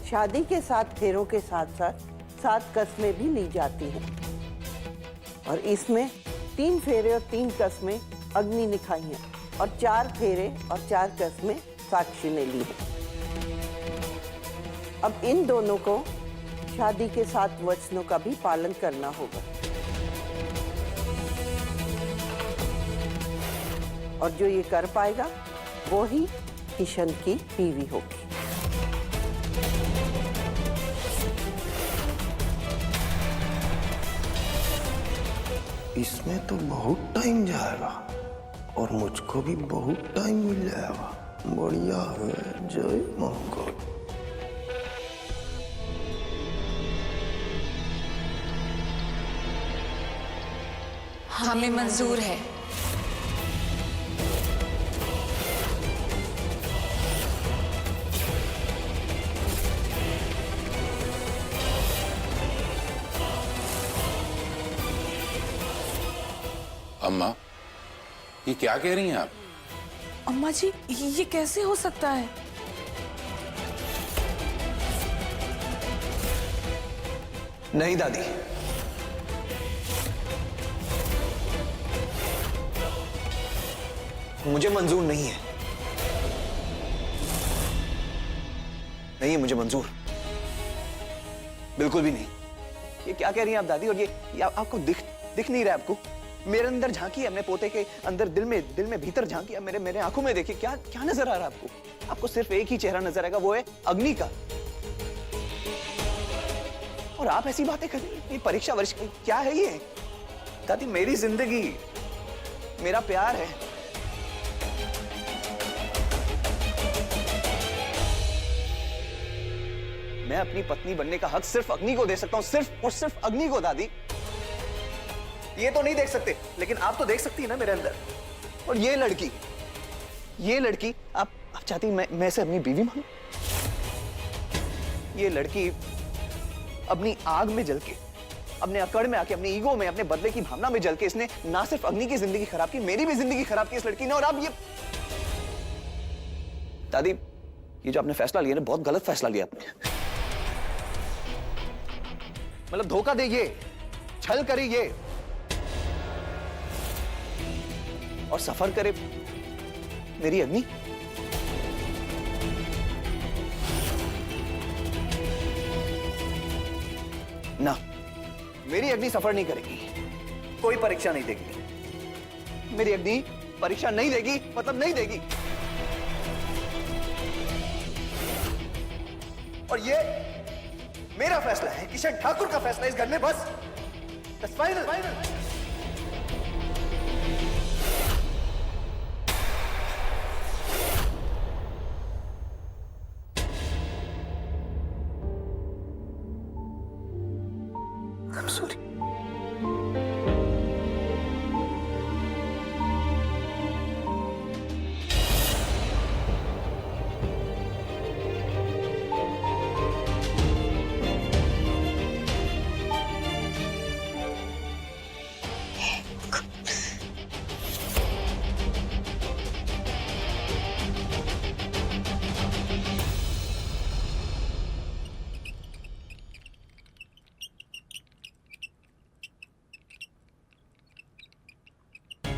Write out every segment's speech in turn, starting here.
शादी के 7 फेरों के साथ साथ 7 कस्में भी ली जाती हैं और इसमें 3 फेरे और 3 कस्में अग्नि ने खाई हैं और 4 फेरे और 4 कस्में साक्षी ने ली हैं। अब इन दोनों को शादी के 7 वचनों का भी पालन करना होगा और जो ये कर पाएगा वो ही किशन की बीवी होगी। इसमें तो बहुत टाइम जाएगा और मुझको भी बहुत टाइम मिल जाएगा। बढ़िया है। जय मंगल। हमें मंजूर है। अम्मा, ये क्या कह रही हैं आप? अम्मा जी, ये कैसे हो सकता है? नहीं दादी, मुझे मंजूर नहीं है। नहीं है मुझे मंजूर, बिल्कुल भी नहीं। ये क्या कह रही हैं आप दादी? और ये आपको दिख नहीं रहा है आपको? मेरे अंदर झांकी है, अपने पोते के अंदर, दिल में भीतर झांकी है। मेरे आंखों में देखिए, क्या नजर आ रहा है आपको? आपको सिर्फ एक ही चेहरा नजर आएगा, वो है अग्नि का। और आप ऐसी बातें कर रही हैं? ये परीक्षा वर्ष क्या है ये? दादी, मेरी जिंदगी, मेरा प्यार है। मैं अपनी पत्नी बनने का हक सिर्फ अग्नि को दे सकता हूं, सिर्फ और सिर्फ अग्नि को। दादी, ये तो नहीं देख सकते, लेकिन आप तो देख सकती है ना मेरे अंदर। और ये लड़की आप चाहती मैं इसे अपनी बीवी मानूं? ये लड़की अपनी आग में जल के, अपने अकड़ में आके, अपने ईगो में, अपने बदले की भावना में जल के इसने ना सिर्फ अग्नि की जिंदगी खराब की, मेरी भी जिंदगी खराब की इस लड़की ने। और अब ये दादी, ये जो आपने फैसला लिया ना, बहुत गलत फैसला लिया आपने। मतलब धोखा दे ये, छल करे ये, और सफर करे मेरी अग्नि। ना, मेरी अग्नि सफर नहीं करेगी, कोई परीक्षा नहीं देगी। मेरी अग्नि परीक्षा नहीं देगी, मतलब नहीं देगी। और ये मेरा फैसला है, किशन ठाकुर का फैसला इस घर में। बस फाइनल। I'm sorry.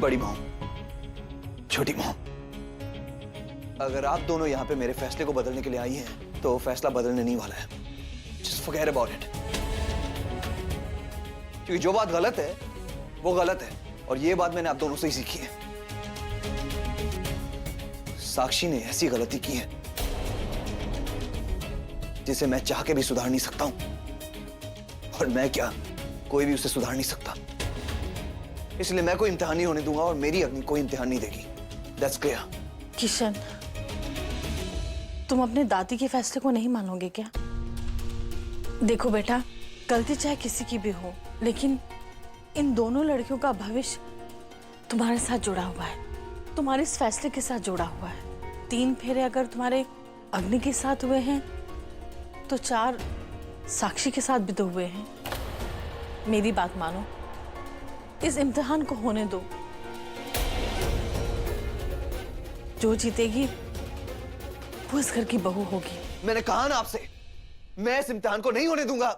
बड़ी मां, छोटी मां, अगर आप दोनों यहां पे मेरे फैसले को बदलने के लिए आई हैं, तो फैसला बदलने नहीं वाला है। Just forget about it. क्योंकि जो बात गलत है वो गलत है, और ये बात मैंने आप दोनों से ही सीखी है। साक्षी ने ऐसी गलती की है जिसे मैं चाह के भी सुधार नहीं सकता हूं, और मैं क्या, कोई भी उसे सुधार नहीं सकता। इसलिए मैं कोई इम्तिहान नहीं होने दूंगा और मेरी अग्नि कोई इम्तिहान नहीं देगी। That's clear. किशन, तुम अपने दादी के फैसले को नहीं मानोगे क्या? देखो बेटा, गलती चाहे किसी की भी हो, लेकिन इन दोनों लड़कियों का भविष्य तुम्हारे साथ जुड़ा हुआ है, तुम्हारे इस फैसले के साथ जुड़ा हुआ है। 3 फेरे अगर तुम्हारे अग्नि के साथ हुए हैं, तो 4 साक्षी के साथ भी तो हुए हैं। मेरी बात मानो, इस इम्तिहान को होने दो। जो जीतेगी वो इस घर की बहू होगी। मैंने कहा ना आपसे, मैं इस इम्तिहान को नहीं होने दूंगा।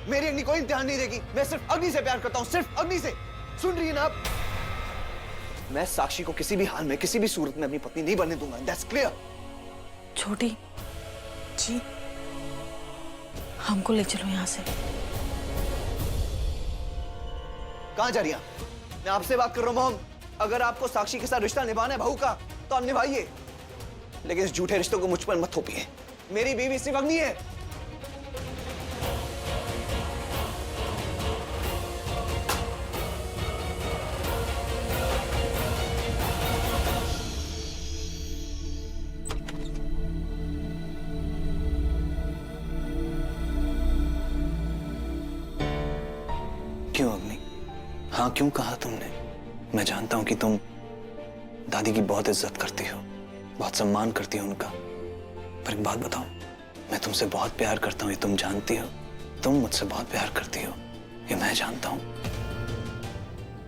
मेरी अग्नि कोई इम्तिहान नहीं देगी। मैं सिर्फ अग्नि से प्यार करता हूं, सिर्फ अग्नि से। सुन रही है ना आप? मैं साक्षी को किसी भी हाल में, किसी भी सूरत में अपनी पत्नी नहीं बनने दूंगा। That's clear. छोटी जी, हमको ले चलो यहाँ से। कहां जा रही हैं? मैं आपसे बात कर रहा हूं मॉम। अगर आपको साक्षी के साथ रिश्ता निभाना है बहू का, तो आप निभाइए, लेकिन इस झूठे रिश्तों को मुझ पर मत थोपिए। मेरी बीवी सिर्फ अग्नि है। क्यों अग्नि? हाँ क्यों कहा तुमने? मैं जानता हूं कि तुम दादी की बहुत इज्जत करती हो, बहुत सम्मान करती हो उनका। पर एक बात बताओ, मैं तुमसे बहुत प्यार करता हूं, ये तुम जानती हो। तुम मुझसे बहुत प्यार करती हो, ये मैं जानता हूं।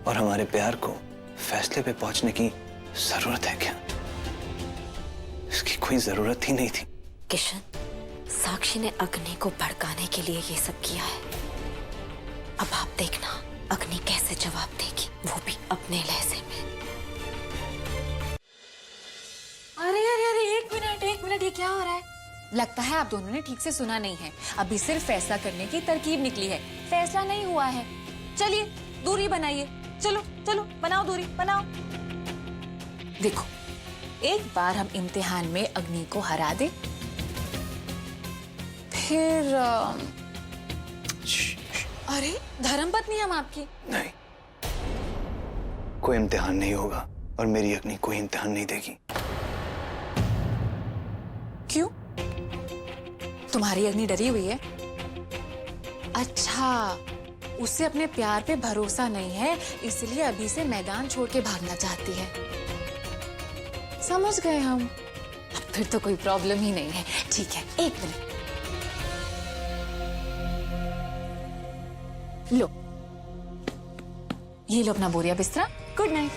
और हमारे प्यार को फैसले पे पहुंचने की जरूरत है क्या? इसकी कोई जरूरत ही नहीं थी। किशन, साक्षी ने अग्नि को भड़काने के लिए ये सब किया है। अब आप देखना अग्नि कैसे जवाब देगी, वो भी अपने लहजे में। अरे अरे अरे, एक मिनट, ये क्या हो रहा है? लगता है आप दोनों ने ठीक से सुना नहीं है। अभी सिर्फ फैसला करने की तरकीब निकली है, फैसला नहीं हुआ है। चलिए दूरी बनाइए, चलो चलो बनाओ दूरी, बनाओ। देखो, एक बार हम इम्तिहान में अग्नि को हरा दे, फिर अरे धर्मपत्नी हम आपकी। नहीं, कोई इम्तिहान नहीं होगा और मेरी अग्नि कोई इम्तिहान नहीं देगी। क्यों? तुम्हारी अग्नि डरी हुई है? अच्छा, उसे अपने प्यार पे भरोसा नहीं है, इसलिए अभी से मैदान छोड़ के भागना चाहती है। समझ गए हम। अब फिर तो कोई प्रॉब्लम ही नहीं है। ठीक है, एक मिनट। लो, ये लो अपना बोरिया बिस्तरा। Good night.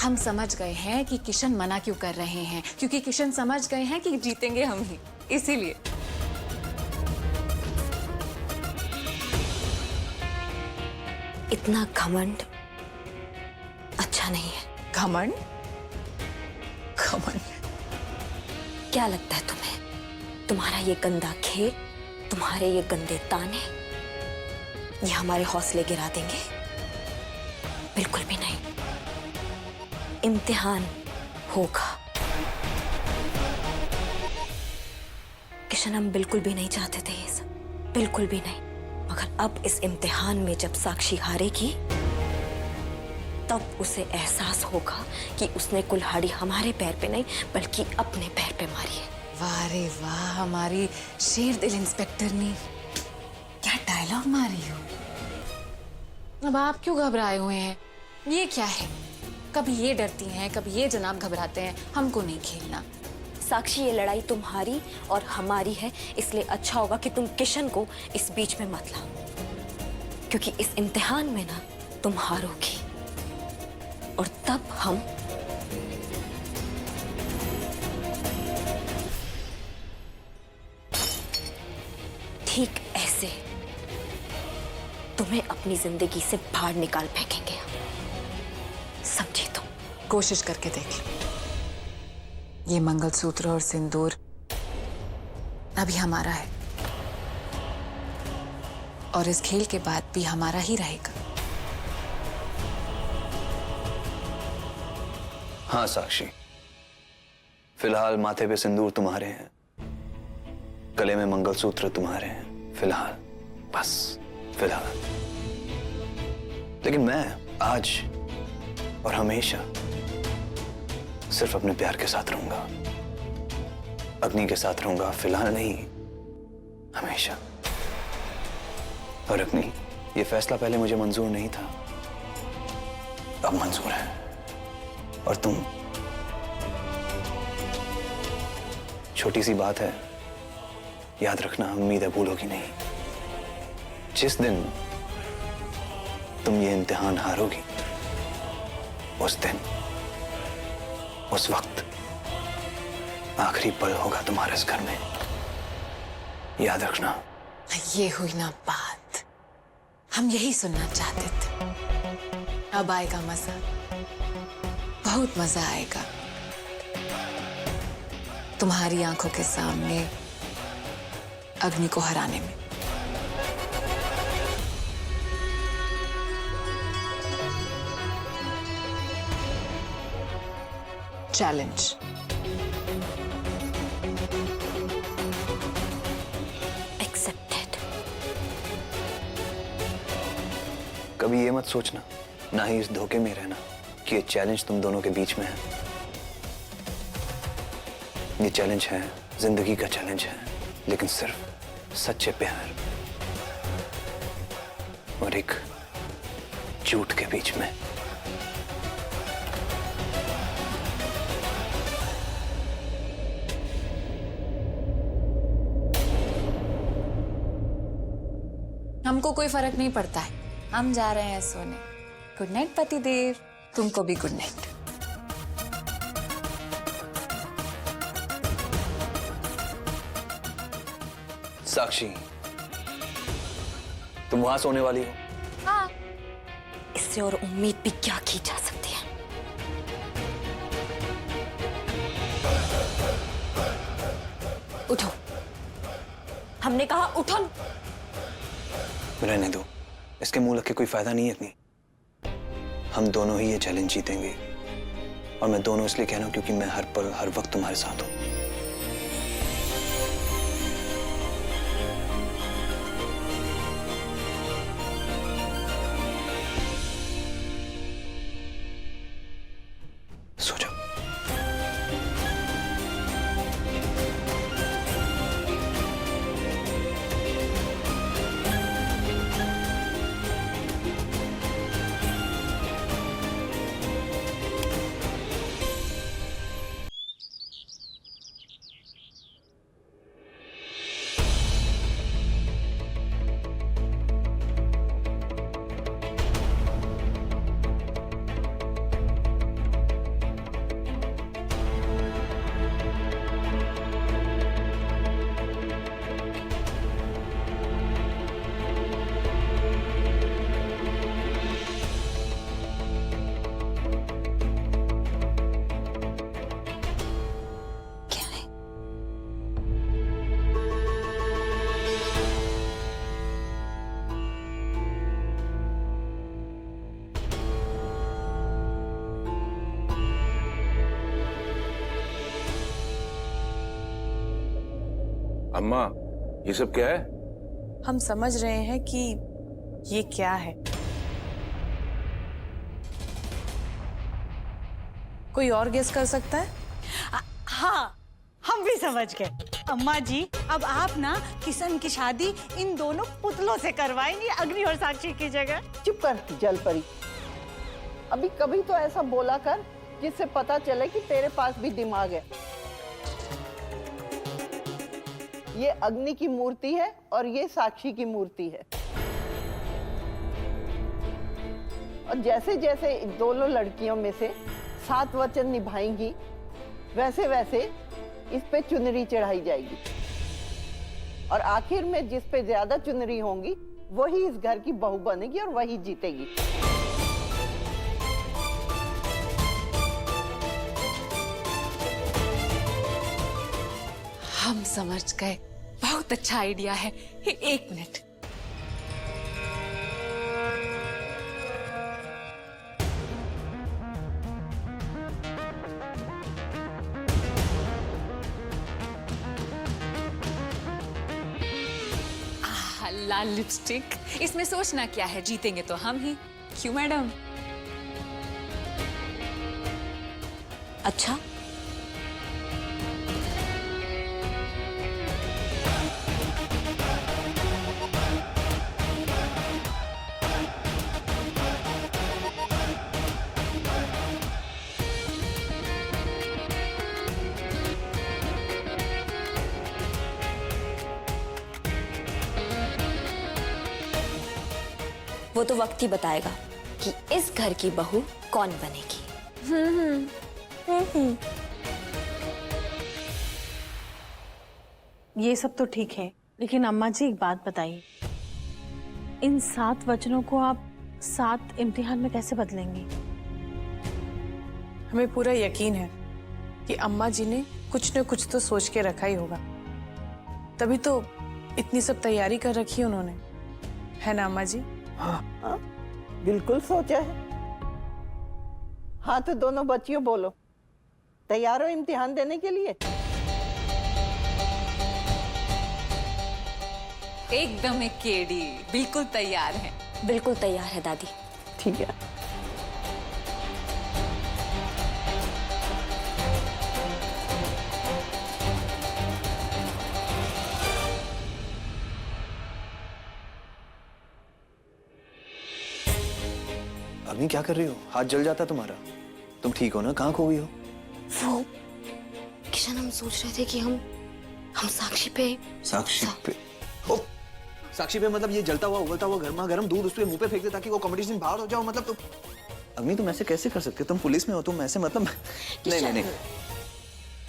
हम समझ गए हैं कि किशन मना क्यों कर रहे हैं, क्योंकि किशन समझ गए हैं कि जीतेंगे हम ही, इसीलिए। इतना घमंड अच्छा नहीं है। घमंड? घमंड? क्या लगता है तुम्हें, तुम्हारा ये गंदा खेल, तुम्हारे ये गंदे ताने, ये हमारे हौसले गिरा देंगे? बिल्कुल भी नहीं। इम्तिहान होगा। किशन, हम बिल्कुल भी नहीं चाहते थे ये सब, बिल्कुल भी नहीं। मगर अब इस इम्तिहान में जब साक्षी हारेगी, तब उसे एहसास होगा कि उसने कुल्हाड़ी हमारे पैर पे नहीं बल्कि अपने पैर पे मारी है। वाह रे वाह, हमारी शेर दिल इंस्पेक्टर ने क्या डायलॉग मारी हो। अब आप क्यों घबराए हुए हैं? ये क्या है? कभी ये डरती हैं, कभी ये जनाब घबराते हैं। हमको नहीं खेलना। साक्षी, ये लड़ाई तुम्हारी और हमारी है, इसलिए अच्छा होगा कि तुम किशन को इस बीच में मत लाओ, क्योंकि इस इम्तिहान में ना तुम हारोगी और तब हम ठीक ऐसे तुम्हें अपनी जिंदगी से बाहर निकाल फेंकेंगे। समझी तुम? कोशिश करके देख लो। ये मंगलसूत्र और सिंदूर अभी हमारा है और इस खेल के बाद भी हमारा ही रहेगा। हाँ साक्षी, फिलहाल माथे पे सिंदूर तुम्हारे हैं, गले में मंगलसूत्र तुम्हारे हैं, फिलहाल, बस फिलहाल। लेकिन मैं आज और हमेशा सिर्फ अपने प्यार के साथ रहूंगा, अग्नि के साथ रहूंगा। फिलहाल नहीं, हमेशा। और अग्नि, ये फैसला पहले मुझे मंजूर नहीं था, अब मंजूर है। और तुम, छोटी सी बात है, याद रखना, उम्मीद है भूलोगी नहीं। जिस दिन तुम ये इम्तिहान हारोगी, उस दिन, उस वक्त आखिरी पल होगा तुम्हारे इस घर में, याद रखना। ये हुई ना बात, हम यही सुनना चाहते थे। अब आएगा मजा, बहुत मजा आएगा तुम्हारी आंखों के सामने अग्नि को हराने में। चैलेंज। एक्सेप्टेड। कभी ये मत सोचना, ना ही इस धोखे में रहना कि ये चैलेंज तुम दोनों के बीच में है। ये चैलेंज है, जिंदगी का चैलेंज है, लेकिन सिर्फ सच्चे प्यार और एक झूठ के बीच में। हमको कोई फर्क नहीं पड़ता है, हम जा रहे हैं सोने। गुड नाइट पतिदेव, तुमको भी गुड नाइट। साक्षी, तुम वहां सोने वाली हो? हाँ। इससे और उम्मीद भी क्या की जा सकती है। उठो, हमने कहा उठो। रहने दो, इसके मुंह लग के कोई फायदा नहीं है इतनी। हम दोनों ही ये चैलेंज जीतेंगे, और मैं दोनों इसलिए कह रहा हूं क्योंकि मैं हर पल हर वक्त तुम्हारे साथ हूं। सो जाओ। अम्मा, ये सब क्या है? हम समझ रहे हैं कि ये क्या है। कोई और गेस कर सकता है? हाँ, हम भी समझ गए। अम्मा जी, अब आप ना किशन की शादी इन दोनों पुतलों से करवाएंगी, अग्नि और साक्षी की जगह। चुप कर जलपरी, अभी कभी तो ऐसा बोला कर जिससे पता चले कि तेरे पास भी दिमाग है। ये अग्नि की मूर्ति है और ये साक्षी की मूर्ति है, और जैसे जैसे इन दोनों लड़कियों में से 7 वचन निभाएंगी, वैसे वैसे इस पे चुनरी चढ़ाई जाएगी, और आखिर में जिस पे ज्यादा चुनरी होंगी वही इस घर की बहू बनेगी और वही जीतेगी। हम समझ गए, बहुत अच्छा आइडिया है। एक मिनट। लाल लिपस्टिक, इसमें सोचना क्या है, जीतेंगे तो हम ही। क्यों मैडम? अच्छा, वो तो वक्त ही बताएगा कि इस घर की बहू कौन बनेगी। ये सब तो ठीक है, लेकिन अम्मा जी एक बात बताइए, इन 7 वचनों को आप 7 इम्तिहान में कैसे बदलेंगी? हमें पूरा यकीन है कि अम्मा जी ने कुछ न कुछ तो सोच के रखा ही होगा, तभी तो इतनी सब तैयारी कर रखी है उन्होंने, है ना अम्मा जी? हाँ, बिल्कुल सोचा है। हाँ तो दोनों बच्चियों बोलो, तैयार हो इम्तिहान देने के लिए? एकदम एक केडी, बिल्कुल तैयार है। बिल्कुल तैयार है दादी। ठीक है। अग्नि क्या कर रही हो? हाथ जल जाता तुम्हारा। तुम ठीक हो ना? कहाँ खो गई हो? वो किशन, हम सोच रहे थे कि हम साक्षी पे ओ, साक्षी पे मतलब ये जलता हुआ उबलता हुआ गर्मा गर्म दूध उसके मुंह पे फेंक दे ताकि वो कंपटीशन बाहर हो जाओ, मतलब? तुम अग्नि, तुम ऐसे कैसे कर सकते हो? तुम पुलिस में हो, तुम ऐसे मतलब नहीं नहीं नहीं।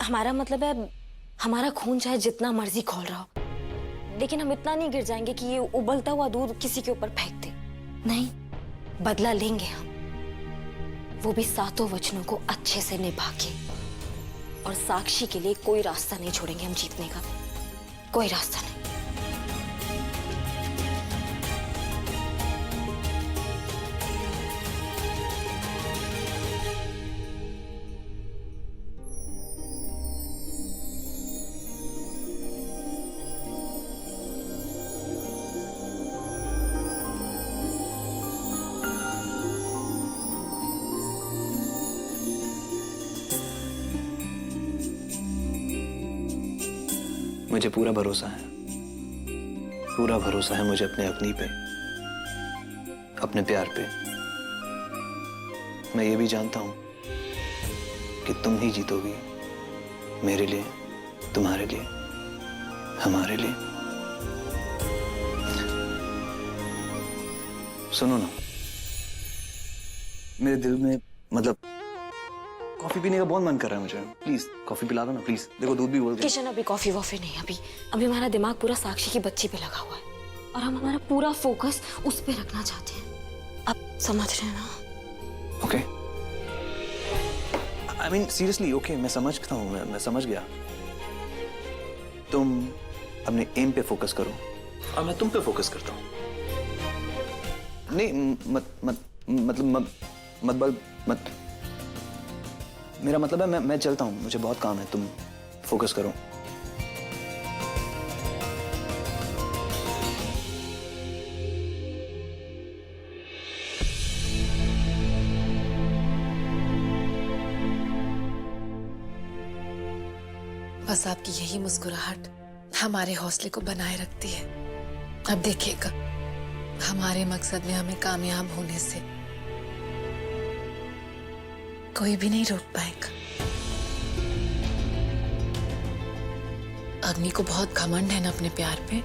हमारा मतलब है, हमारा खून चाहे जितना मर्जी खौल रहा हो, लेकिन हम इतना नहीं गिर जाएंगे कि ये उबलता हुआ दूध किसी के ऊपर फेंक दे। नहीं, बदला लेंगे हम, वो भी 7 वचनों को अच्छे से निभा के। और साक्षी के लिए कोई रास्ता नहीं छोड़ेंगे हम जीतने का, कोई रास्ता नहीं। मुझे पूरा भरोसा है मुझे अपने अग्नि पे, अपने प्यार पे। मैं ये भी जानता हूं कि तुम ही जीतोगी, मेरे लिए, तुम्हारे लिए, हमारे लिए। सुनो ना, मेरे दिल में मतलब कॉफी पीने का बहुत मन कर रहा है मुझे। प्लीज कॉफी पिला दो ना, प्लीज। देखो दूध भी बोल गया। किशन, अभी कॉफी वॉफी नहीं, अभी हमारा दिमाग पूरा साक्षी की बच्ची पे लगा हुआ है और हम हमारा पूरा फोकस उस पे रखना चाहते हैं। आप समझ रहे हैं ना? Okay, I mean seriously okay, मैं समझता हूँ, मैं समझ गया। तुम अपने एम पे फोकस करो और मैं तुम पे फोकस करता हूँ। नहीं मत मेरा मतलब है मैं चलता हूँ, मुझे बहुत काम है, तुम फोकस करो। बस आपकी यही मुस्कुराहट हमारे हौसले को बनाए रखती है। अब देखिएगा, हमारे मकसद में हमें कामयाब होने से कोई भी नहीं रोक पाएगा। अग्नि को बहुत घमंड है ना अपने प्यार पे।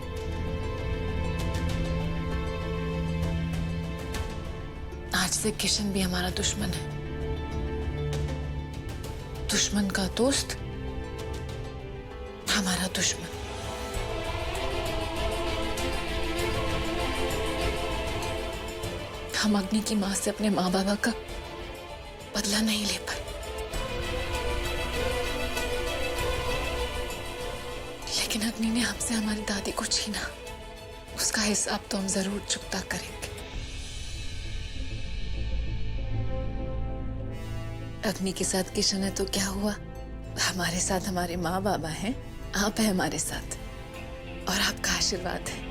आज से किशन भी हमारा दुश्मन है, दुश्मन का दोस्त हमारा दुश्मन। हम अग्नि की मां से अपने माँ बाबा का बदला नहीं ले पाए, लेकिन अग्नि ने हमसे हमारी दादी को छीना, उसका हिसाब तो हम जरूर चुकता करेंगे। अग्नि के साथ किशन है तो क्या हुआ, हमारे साथ हमारे माँ बाबा हैं, आप है हमारे साथ और आपका आशीर्वाद है।